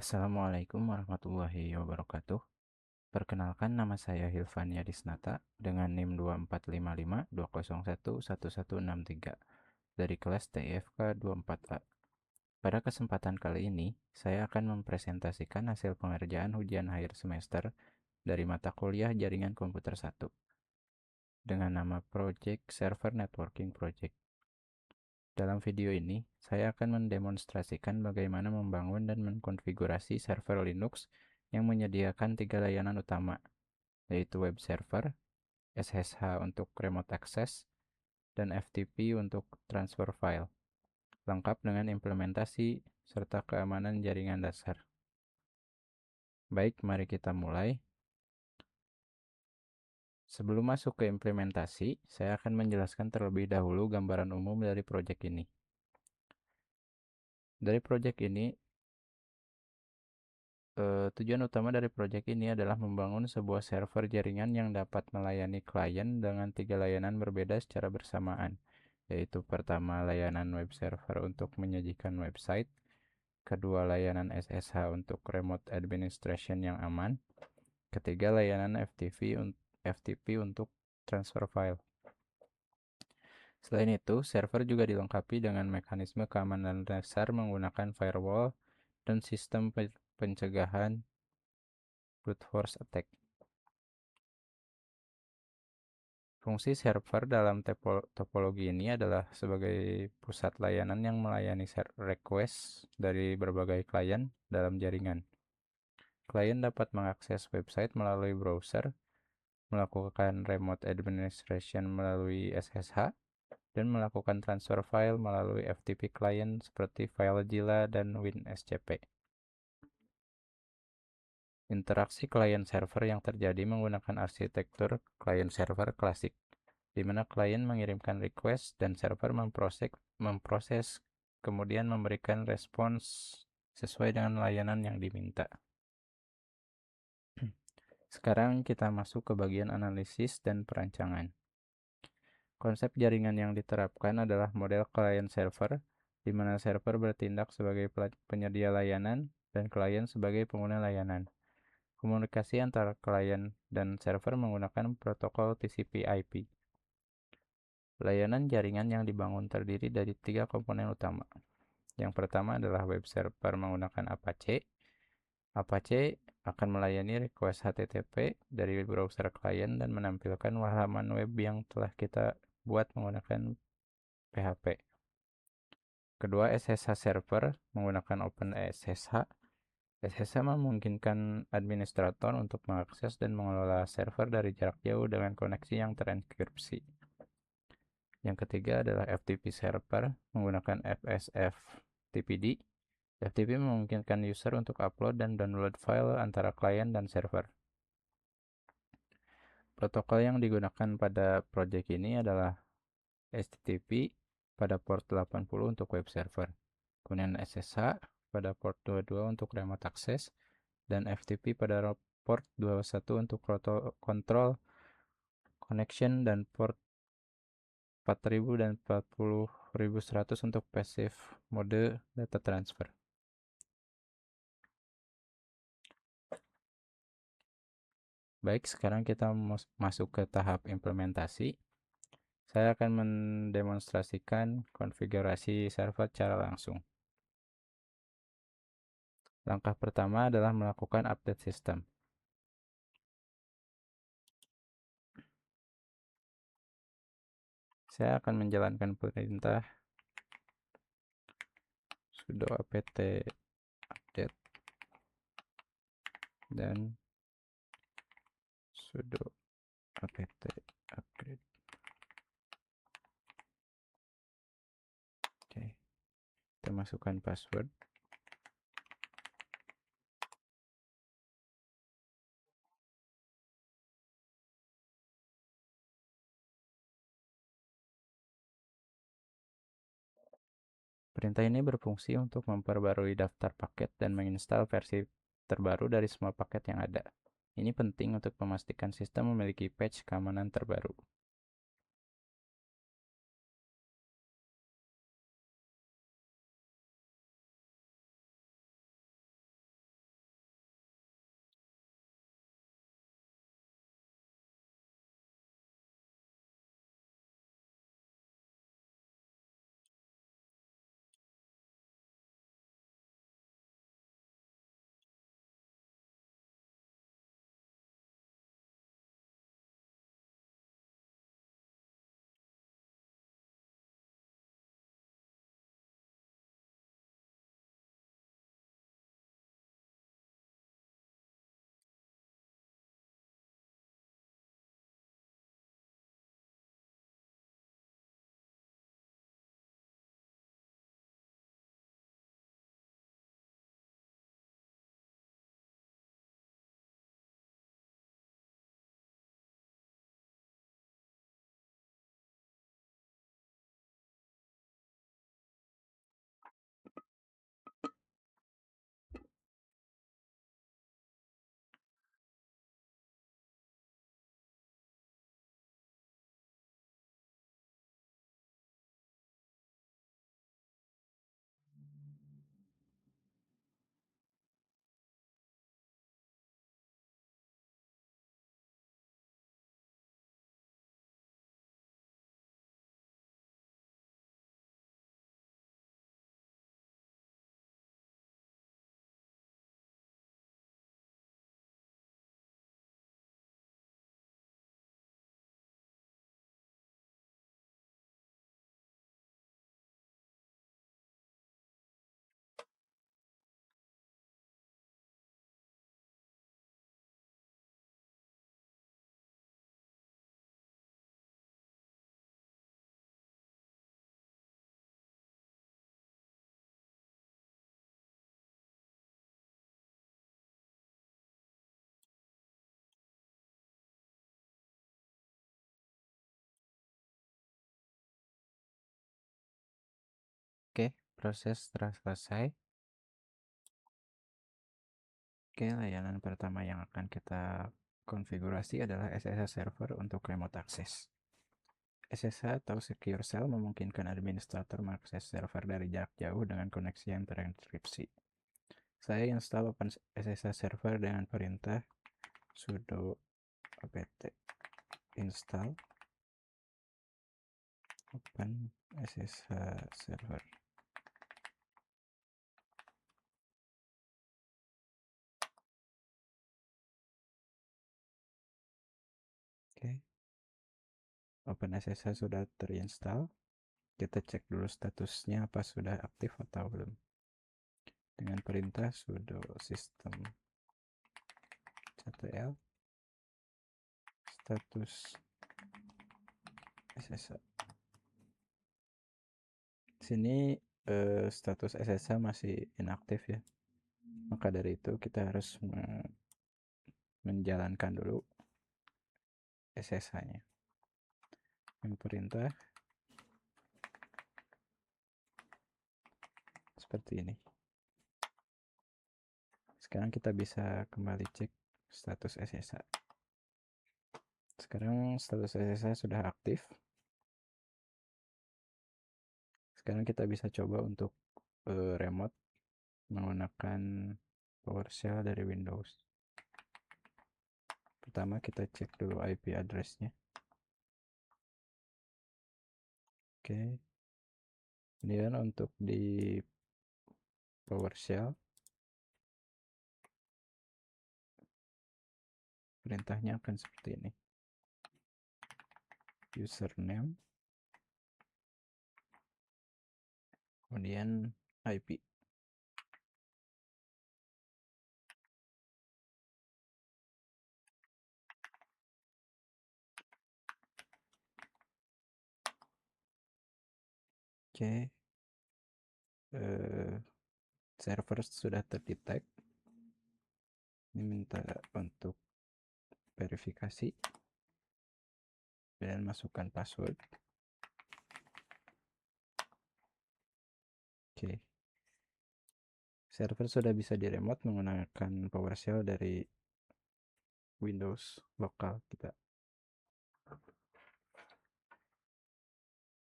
Assalamualaikum warahmatullahi wabarakatuh. Perkenalkan, nama saya Hilvan Yadisnata dengan NIM 245520111163 dari kelas TIFK 24A. Pada kesempatan kali ini, saya akan mempresentasikan hasil pengerjaan ujian akhir semester dari mata kuliah Jaringan Komputer 1 dengan nama Project Server Networking Project. Dalam video ini, saya akan mendemonstrasikan bagaimana membangun dan mengkonfigurasi server Linux yang menyediakan 3 layanan utama, yaitu web server, SSH untuk remote access, dan FTP untuk transfer file, lengkap dengan implementasi serta keamanan jaringan dasar. Baik, mari kita mulai. Sebelum masuk ke implementasi, saya akan menjelaskan terlebih dahulu gambaran umum dari proyek ini. Dari proyek ini, tujuan utama dari proyek ini adalah membangun sebuah server jaringan yang dapat melayani klien dengan 3 layanan berbeda secara bersamaan, yaitu pertama layanan web server untuk menyajikan website, kedua layanan SSH untuk remote administration yang aman, ketiga layanan FTP untuk transfer file. Selain itu, server juga dilengkapi dengan mekanisme keamanan dasar menggunakan firewall dan sistem pencegahan brute force attack. Fungsi server dalam topologi ini adalah sebagai pusat layanan yang melayani request dari berbagai klien dalam jaringan. Klien dapat mengakses website melalui browser, melakukan remote administration melalui SSH, dan melakukan transfer file melalui FTP client seperti FileZilla dan WinSCP. Interaksi klien server yang terjadi menggunakan arsitektur klien server klasik, di mana klien mengirimkan request dan server memproses kemudian memberikan respons sesuai dengan layanan yang diminta. Sekarang kita masuk ke bagian analisis dan perancangan. Konsep jaringan yang diterapkan adalah model client server, di mana server bertindak sebagai penyedia layanan dan klien sebagai pengguna layanan. Komunikasi antara klien dan server menggunakan protokol TCP/IP. Layanan jaringan yang dibangun terdiri dari 3 komponen utama. Yang pertama adalah web server menggunakan Apache. Apache akan melayani request HTTP dari browser klien dan menampilkan halaman web yang telah kita buat menggunakan PHP. Kedua, SSH server menggunakan OpenSSH. SSH memungkinkan administrator untuk mengakses dan mengelola server dari jarak jauh dengan koneksi yang terenkripsi. Yang ketiga adalah FTP server menggunakan FSF/TPD. FTP memungkinkan user untuk upload dan download file antara klien dan server. Protokol yang digunakan pada proyek ini adalah HTTP pada port 80 untuk web server, kemudian SSH pada port 22 untuk remote access, dan FTP pada port 21 untuk control connection, dan port 4000 dan 40100 untuk passive mode data transfer. Baik, sekarang kita masuk ke tahap implementasi. Saya akan mendemonstrasikan konfigurasi server secara langsung. Langkah pertama adalah melakukan update sistem. Saya akan menjalankan perintah sudo apt update dan sudo apt upgrade. Oke, kita masukkan password. Perintah ini berfungsi untuk memperbarui daftar paket dan menginstal versi terbaru dari semua paket yang ada. Ini penting untuk memastikan sistem memiliki patch keamanan terbaru. Oke, proses telah selesai. Oke, layanan pertama yang akan kita konfigurasi adalah SSH server untuk remote access. SSH atau Secure Shell memungkinkan administrator mengakses server dari jarak jauh dengan koneksi yang terenkripsi. Saya install OpenSSH server dengan perintah sudo apt install OpenSSH server. Oke, OpenSSH sudah terinstall. Kita cek dulu statusnya apa sudah aktif atau belum. Dengan perintah sudo system.ctl status SSH. Sini status SSH masih inaktif ya. Maka dari itu kita harus menjalankan dulu SSH-nya. Yang perintah seperti ini. Sekarang kita bisa kembali cek status SSH. Sekarang status SSH sudah aktif. Sekarang kita bisa coba untuk remote menggunakan PowerShell dari Windows. Pertama kita cek dulu IP address-nya. Oke. Kemudian untuk di PowerShell perintahnya akan seperti ini. Username, kemudian IP. Oke. Server sudah terdetek. Ini minta untuk verifikasi dan masukkan password. Oke. Server sudah bisa diremote menggunakan PowerShell dari Windows lokal kita.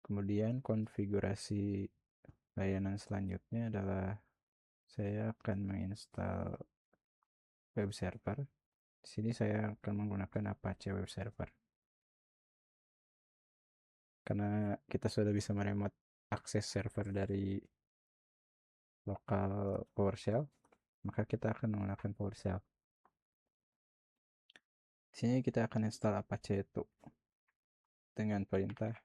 Kemudian konfigurasi layanan selanjutnya adalah saya akan menginstal web server. Di sini saya akan menggunakan Apache Web Server. Karena kita sudah bisa meremote akses server dari lokal PowerShell, maka kita akan menggunakan PowerShell. Di sini kita akan install Apache itu dengan perintah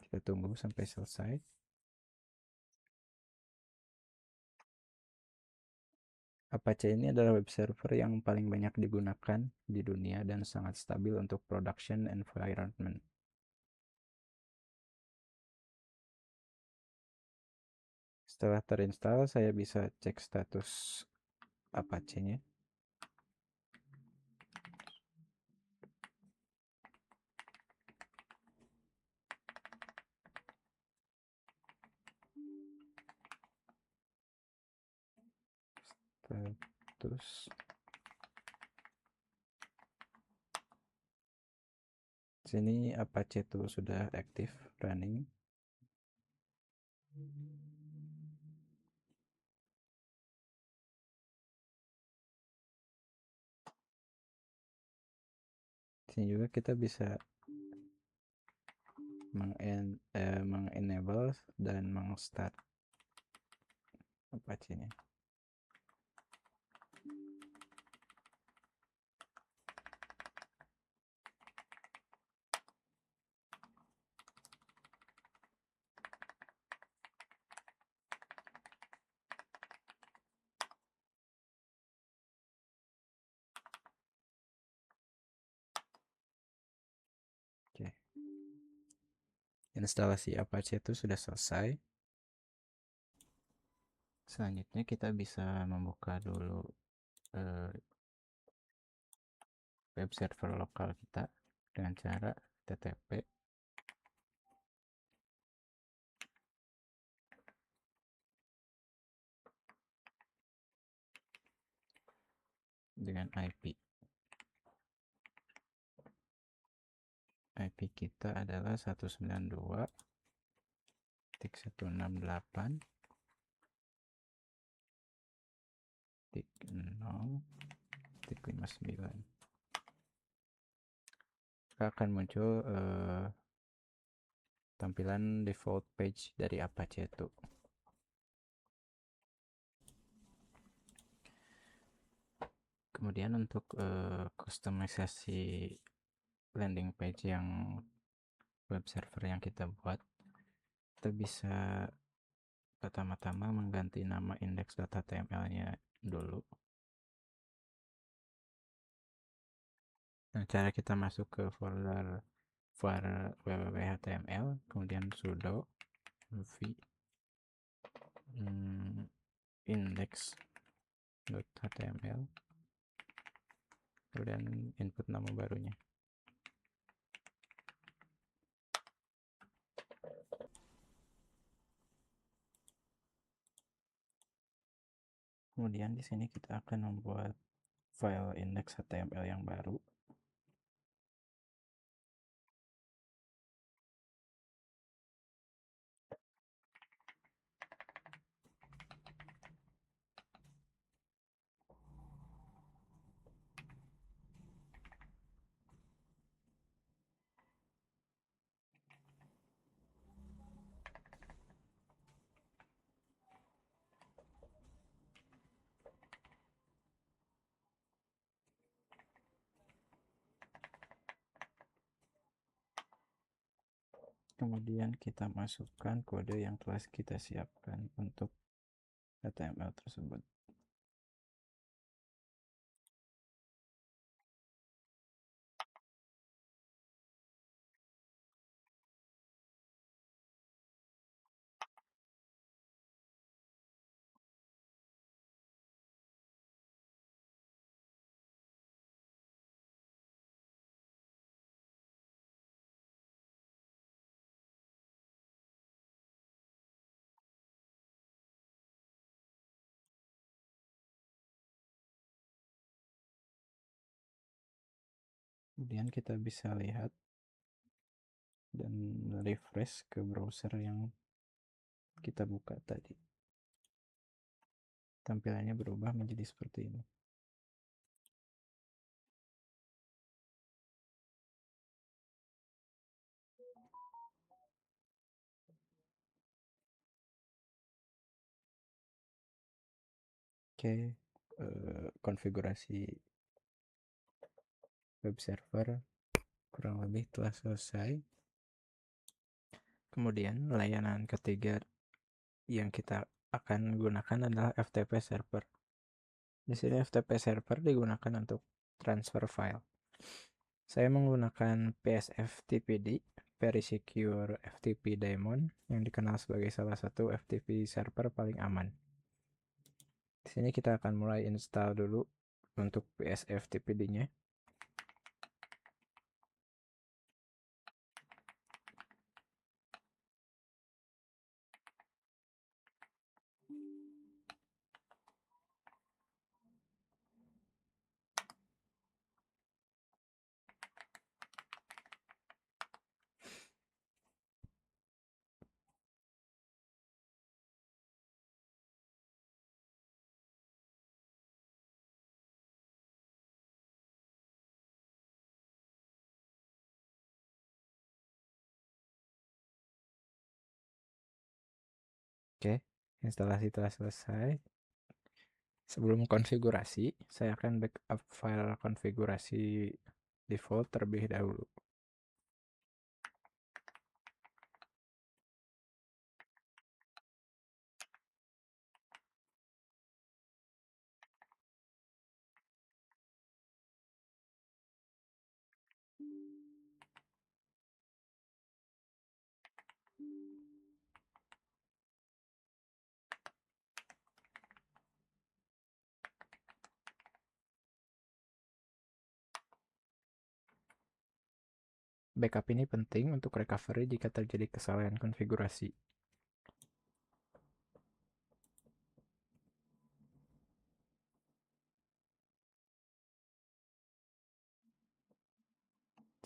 kita tunggu sampai selesai. Apache ini adalah web server yang paling banyak digunakan di dunia dan sangat stabil untuk production environment. Setelah terinstall, saya bisa cek status Apache-nya. Status sini Apache itu sudah aktif running. Sini juga kita bisa mengenable dan mengstart Apache-nya. Oke. instalasi Apache itu sudah selesai. Selanjutnya kita bisa membuka dulu web server lokal kita dengan cara TTP dengan IP. IP kita adalah 192.168.0.59. Akan muncul tampilan default page dari Apache itu. Kemudian untuk kustomisasi landing page yang web server yang kita buat, kita bisa pertama-tama mengganti nama index.html-nya dulu. Nah, cara kita masuk ke folder www.html, kemudian sudo v index.html, kemudian input nama barunya. Kemudian di sini kita akan membuat file index.html yang baru. Kemudian kita masukkan kode yang telah kita siapkan untuk HTML tersebut. Kemudian kita bisa lihat dan refresh ke browser yang kita buka tadi. Tampilannya berubah menjadi seperti ini. Oke, konfigurasi web server kurang lebih telah selesai. Kemudian layanan ketiga yang kita akan gunakan adalah FTP server. Di sini FTP server digunakan untuk transfer file. Saya menggunakan PSFTPD, Very Secure FTP Daemon, yang dikenal sebagai salah satu FTP server paling aman. Di sini kita akan mulai install dulu untuk PSFTPD-nya. Oke, instalasi telah selesai. Sebelum konfigurasi, saya akan backup file konfigurasi default terlebih dahulu. Backup ini penting untuk recovery jika terjadi kesalahan konfigurasi.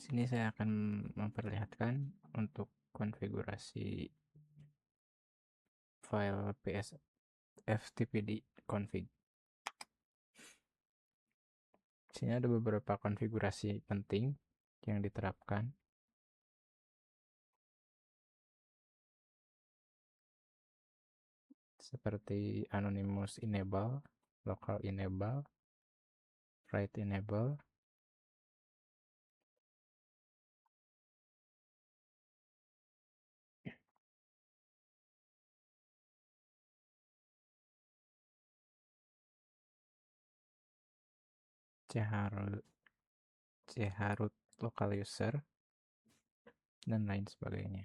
Sini saya akan memperlihatkan untuk konfigurasi file ps ftpd config. Sini ada beberapa konfigurasi penting yang diterapkan. Seperti anonymous enable, local enable, write enable, chroot local user, dan lain sebagainya.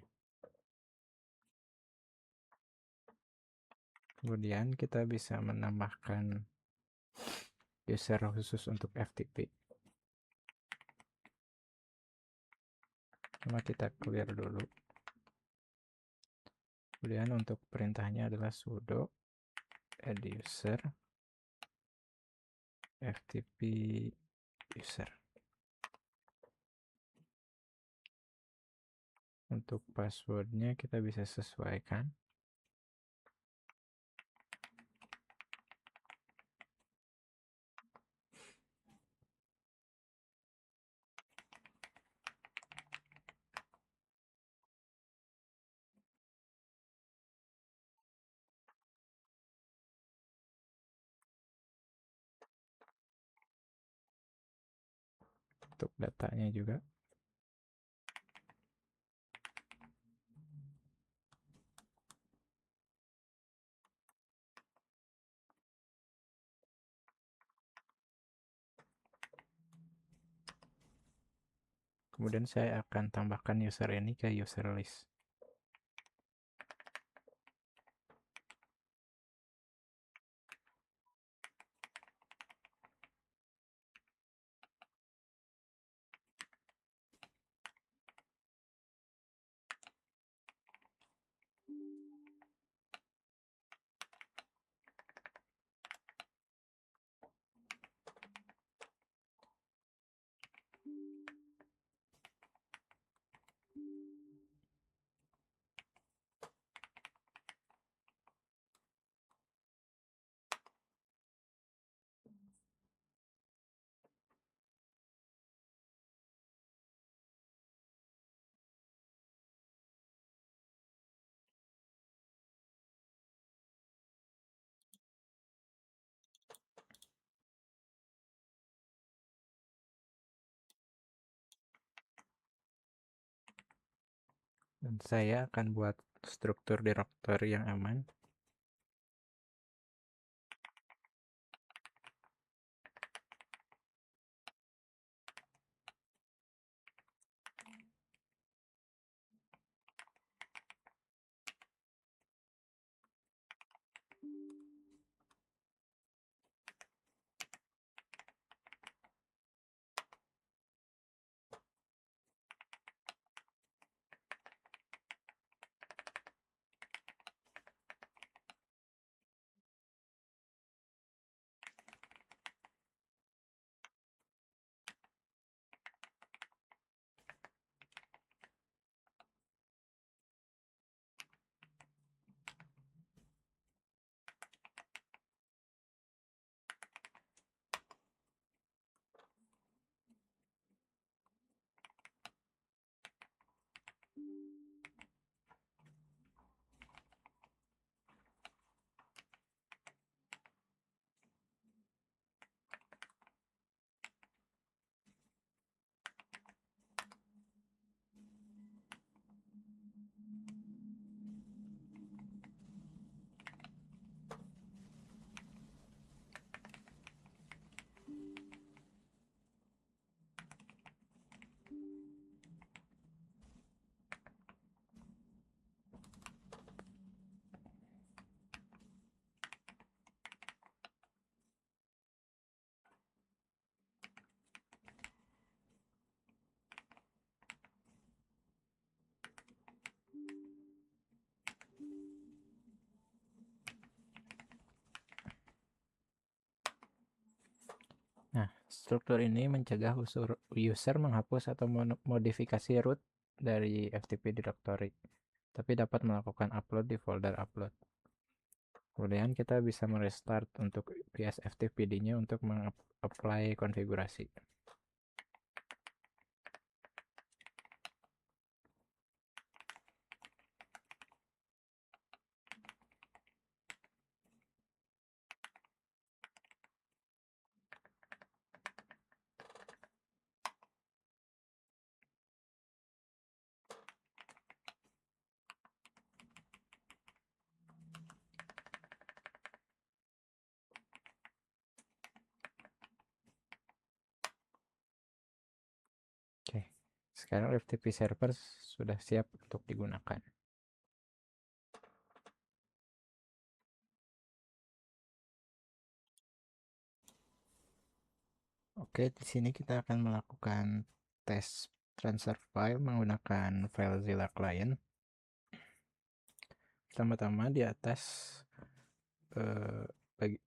Kemudian kita bisa menambahkan user khusus untuk FTP. Cuma kita clear dulu. Kemudian untuk perintahnya adalah sudo add user FTP user. Untuk passwordnya kita bisa sesuaikan. Untuk datanya juga. Kemudian saya akan tambahkan user ini ke user list. Dan saya akan buat struktur directory yang aman. Nah, struktur ini mencegah user menghapus atau modifikasi root dari FTP directory, tapi dapat melakukan upload di folder upload. Kemudian kita bisa merestart untuk PS FTPD-nya untuk mengapply konfigurasi. Oke, sekarang FTP server sudah siap untuk digunakan. Oke, di sini kita akan melakukan tes transfer file menggunakan FileZilla client. Pertama-tama di atas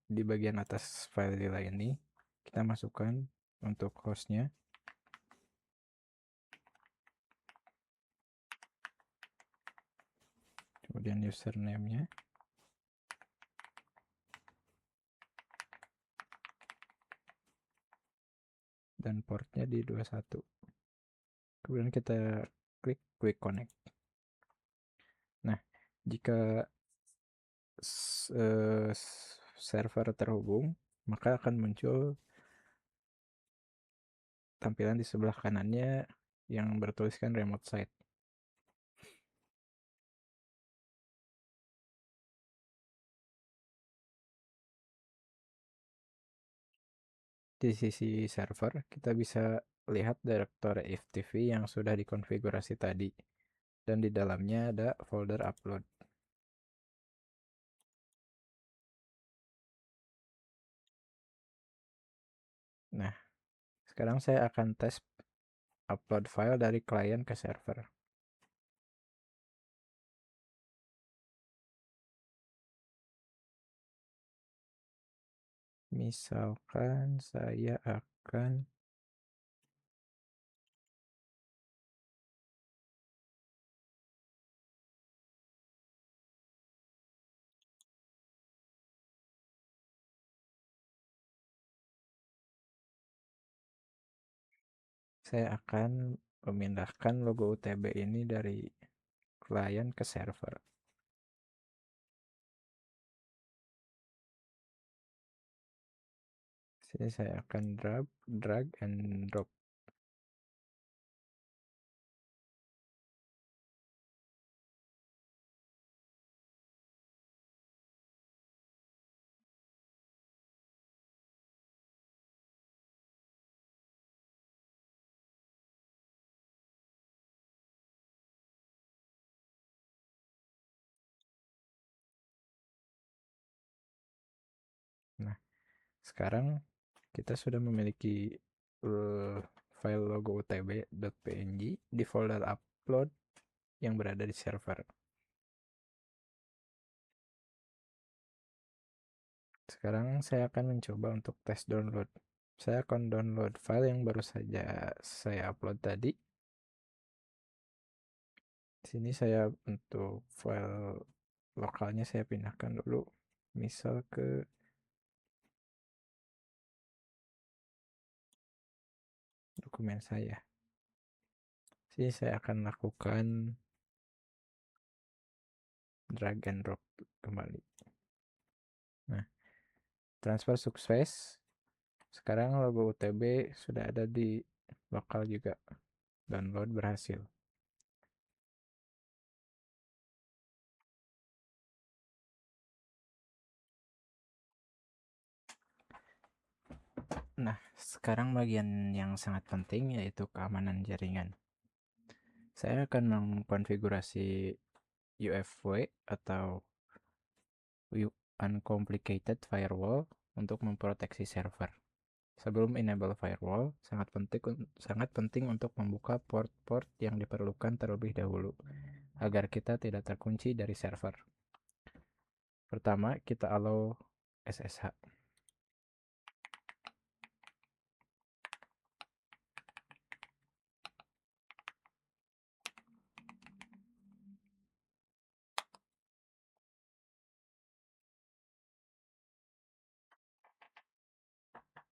di bagian atas FileZilla ini kita masukkan untuk hostnya, kemudian username-nya, dan portnya di 21. Kemudian kita klik quick connect. Nah, jika server terhubung, maka akan muncul tampilan di sebelah kanannya yang bertuliskan remote site. Di sisi server, kita bisa lihat direktori FTP yang sudah dikonfigurasi tadi, dan di dalamnya ada folder upload. Nah, sekarang saya akan tes upload file dari klien ke server. Misalkan saya akan memindahkan logo UTB ini dari klien ke server. Sini saya akan drag and drop. Nah, sekarang kita sudah memiliki file logo utb.png di folder upload yang berada di server. Sekarang saya akan mencoba untuk tes download. Saya akan download file yang baru saja saya upload tadi. Di sini saya untuk file lokalnya saya pindahkan dulu, misal ke dokumen saya. Sini saya akan lakukan drag and drop kembali. Nah, transfer sukses. Sekarang logo UTB sudah ada di lokal juga. Download berhasil. Nah, sekarang bagian yang sangat penting yaitu keamanan jaringan. Saya akan mengkonfigurasi UFW atau Uncomplicated Firewall untuk memproteksi server. Sebelum enable firewall, sangat penting untuk membuka port-port yang diperlukan terlebih dahulu agar kita tidak terkunci dari server. Pertama, kita allow SSH.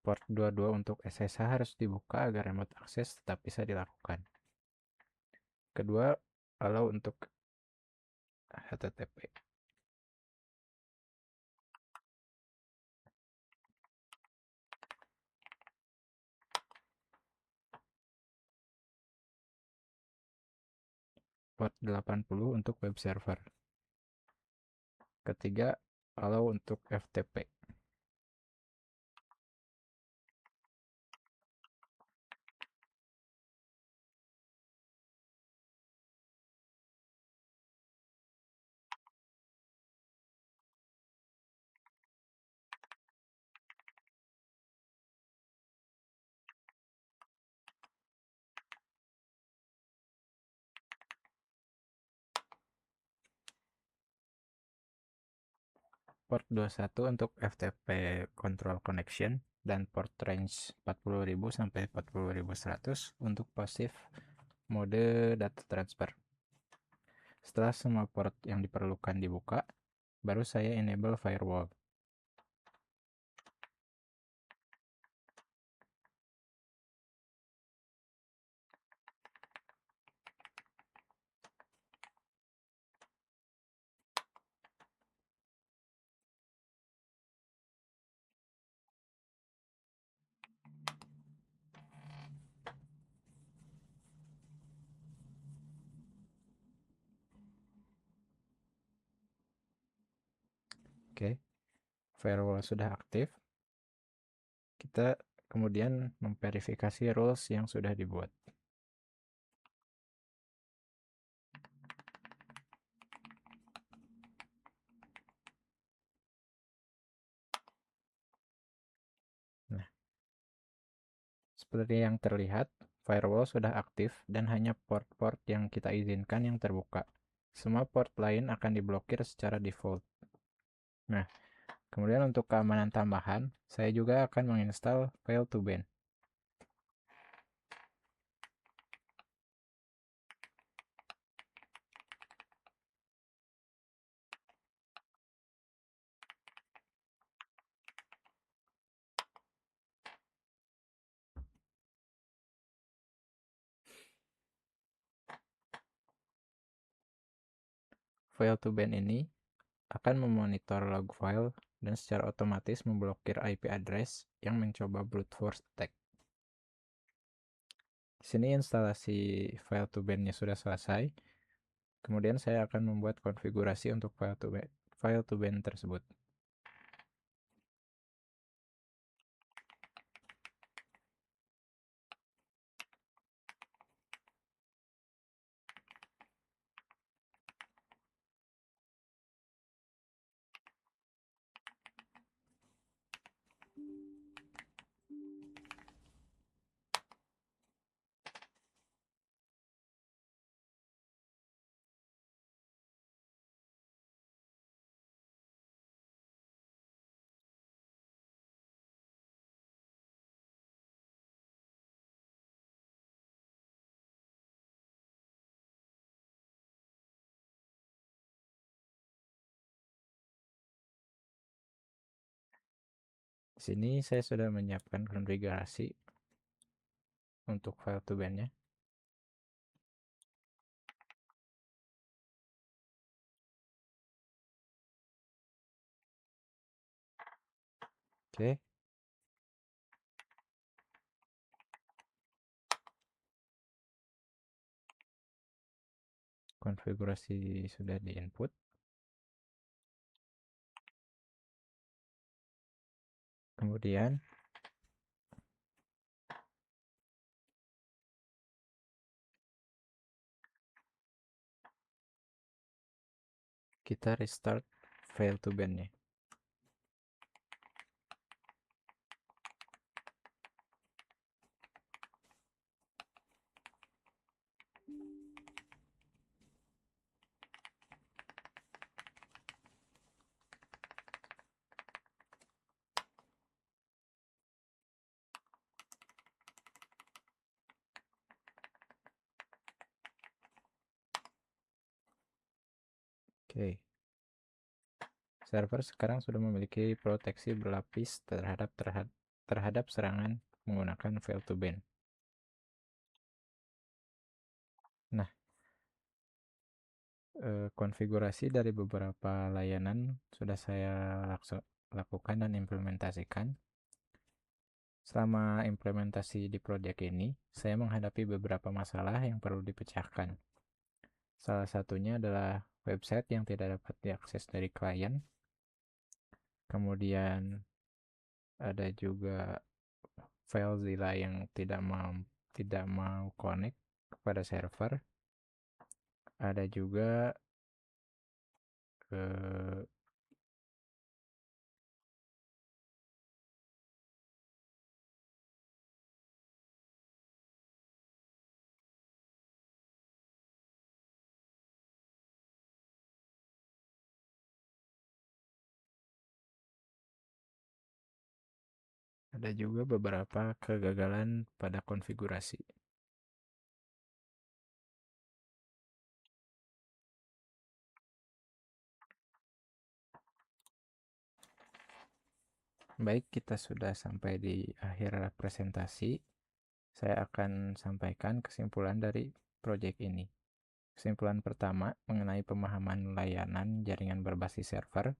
Port 22 untuk SSH harus dibuka agar remote access tetap bisa dilakukan. Kedua, allow untuk HTTP. Port 80 untuk web server. Ketiga, allow untuk FTP. Port 21 untuk FTP control connection dan port range 40.000 sampai 40.100 untuk passive mode data transfer. Setelah semua port yang diperlukan dibuka, baru saya enable firewall. Oke, firewall sudah aktif. Kita kemudian memverifikasi rules yang sudah dibuat. Nah, seperti yang terlihat, firewall sudah aktif dan hanya port-port yang kita izinkan yang terbuka. Semua port lain akan diblokir secara default. Nah, kemudian untuk keamanan tambahan, saya juga akan menginstal Fail2ban. Fail2ban ini akan memonitor log file dan secara otomatis memblokir IP address yang mencoba brute force attack. Di sini instalasi Fail2ban-nya sudah selesai. Kemudian saya akan membuat konfigurasi untuk Fail2ban tersebut. Di sini saya sudah menyiapkan konfigurasi untuk Fail2ban-nya. Oke. Konfigurasi sudah di-input. Kemudian kita restart Fail2ban-nya. Oke. Server sekarang sudah memiliki proteksi berlapis terhadap terhadap serangan menggunakan fail2ban. Nah, konfigurasi dari beberapa layanan sudah saya lakukan dan implementasikan. Selama implementasi di proyek ini, saya menghadapi beberapa masalah yang perlu dipecahkan. Salah satunya adalah website yang tidak dapat diakses dari klien. Kemudian ada juga FileZilla yang tidak mau connect kepada server. Ada juga eh, ada juga beberapa kegagalan pada konfigurasi. Baik, kita sudah sampai di akhir presentasi. Saya akan sampaikan kesimpulan dari proyek ini. Kesimpulan pertama mengenai pemahaman layanan jaringan berbasis server.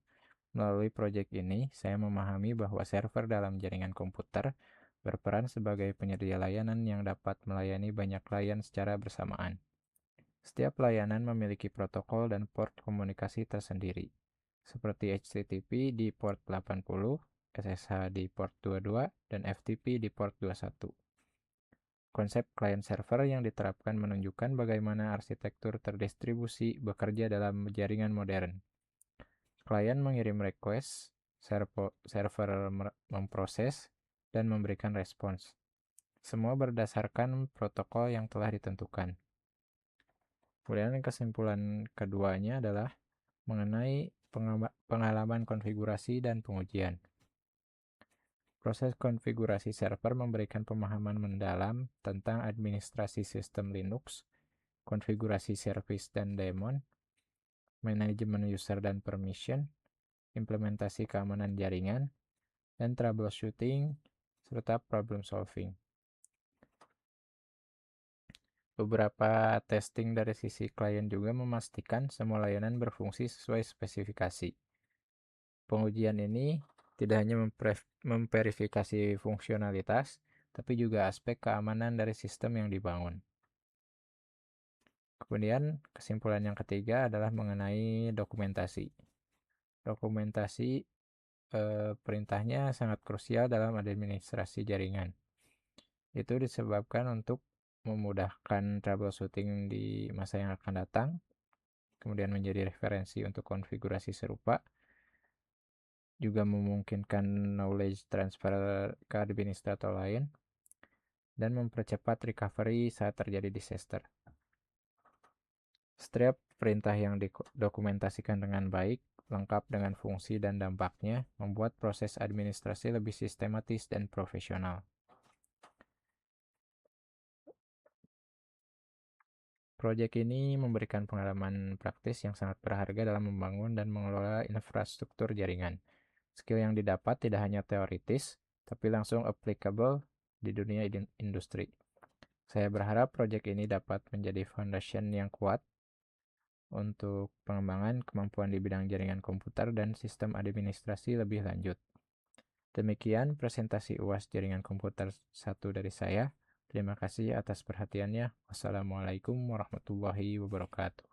Melalui proyek ini, saya memahami bahwa server dalam jaringan komputer berperan sebagai penyedia layanan yang dapat melayani banyak klien secara bersamaan. Setiap layanan memiliki protokol dan port komunikasi tersendiri, seperti HTTP di port 80, SSH di port 22, dan FTP di port 21. Konsep client server yang diterapkan menunjukkan bagaimana arsitektur terdistribusi bekerja dalam jaringan modern. Klien mengirim request, server memproses, dan memberikan respons. Semua berdasarkan protokol yang telah ditentukan. Kemudian kesimpulan keduanya adalah mengenai pengalaman konfigurasi dan pengujian. Proses konfigurasi server memberikan pemahaman mendalam tentang administrasi sistem Linux, konfigurasi service dan daemon, manajemen user dan permission, implementasi keamanan jaringan, dan troubleshooting, serta problem solving. Beberapa testing dari sisi klien juga memastikan semua layanan berfungsi sesuai spesifikasi. Pengujian ini tidak hanya memverifikasi fungsionalitas, tapi juga aspek keamanan dari sistem yang dibangun. Kemudian kesimpulan yang ketiga adalah mengenai dokumentasi. Dokumentasi perintahnya sangat krusial dalam administrasi jaringan. Itu disebabkan untuk memudahkan troubleshooting di masa yang akan datang, kemudian menjadi referensi untuk konfigurasi serupa, juga memungkinkan knowledge transfer ke administrator lain, dan mempercepat recovery saat terjadi disaster. Setiap perintah yang didokumentasikan dengan baik, lengkap dengan fungsi dan dampaknya, membuat proses administrasi lebih sistematis dan profesional. Proyek ini memberikan pengalaman praktis yang sangat berharga dalam membangun dan mengelola infrastruktur jaringan. Skill yang didapat tidak hanya teoritis, tapi langsung applicable di dunia industri. Saya berharap proyek ini dapat menjadi foundation yang kuat untuk pengembangan kemampuan di bidang jaringan komputer dan sistem administrasi lebih lanjut. Demikian presentasi UAS Jaringan Komputer 1 dari saya. Terima kasih atas perhatiannya. Wassalamualaikum warahmatullahi wabarakatuh.